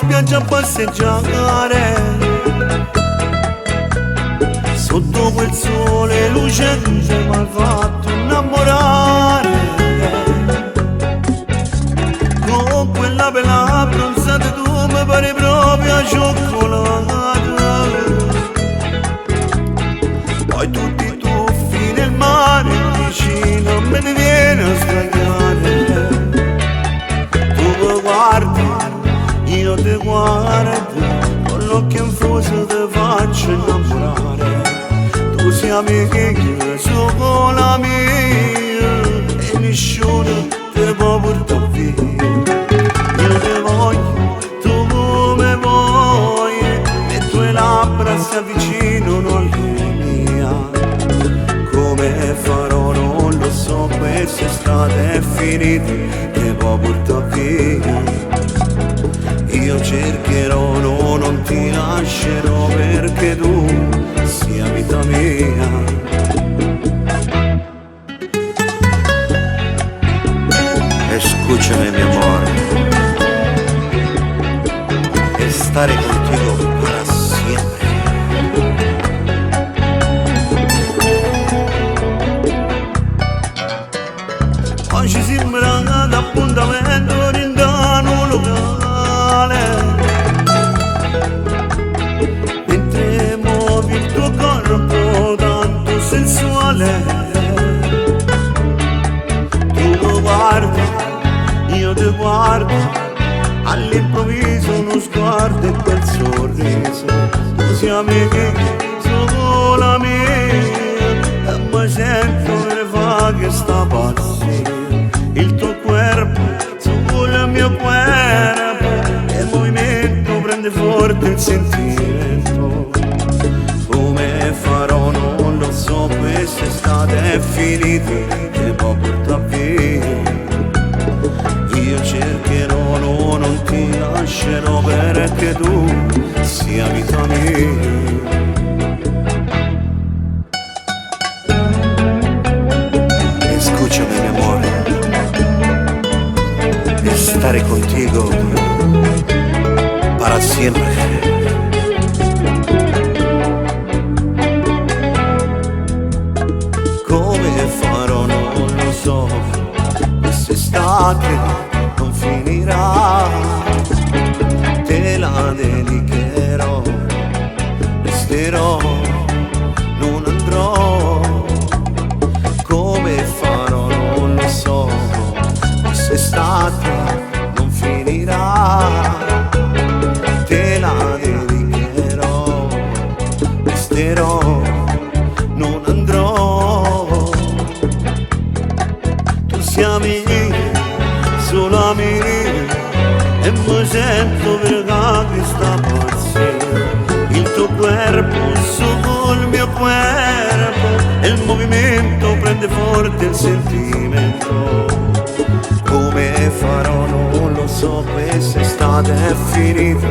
spiaggia a passeggiare, sotto quel sole lucente m'ha fatto innamorare, con quella bella abbronzata tu mi pare proprio cioccolata, poi tutti i tuffi nel mare vicino me ne viene a sdraiare, tu mi guardi, io ti guardo, con l'occhio infuso ti faccio innamorare, tu sei amica, sono la mia e nessuno ti può portare via. Io ti voglio, tu come vuoi, le tue labbra si avvicinano alle mie. Come farò non lo so, quest'estate è finita, ti può portare via. Io cercherò, no, non ti lascerò perché tu sia vita mia. Escúchame mi amor, estaré contigo para siempre. Oggi sembra un appuntamento in un locale, mentre muovi il tuo corpo tanto sensuale. Guarda, io ti guardo, all'improvviso uno sguardo e quel sorriso, tu sei amica, sono la mia, e mi sento ne fa che sta pazzia, il tuo corpo sul mio corpo, e il movimento prende forte il sentimento, come farò non lo so, quest'estate è finita, ti può portare via. Io cercherò, no, non ti lascerò perché tu sia vita mia. Escúchame mi amore, estaré contigo para siempre. Come farò non lo so, quest'estate non finirà, te la dedicherò, resterò, non andrò, come farò non lo so, quest'estate non finirà, te la dedicherò, resterò, non andrò, tu sei solo mia e mi sento perché questa pazzia, il tuo corpo sul mio corpo e il movimento prende forte il sentimento, come farò non lo so, quest'estate è finita,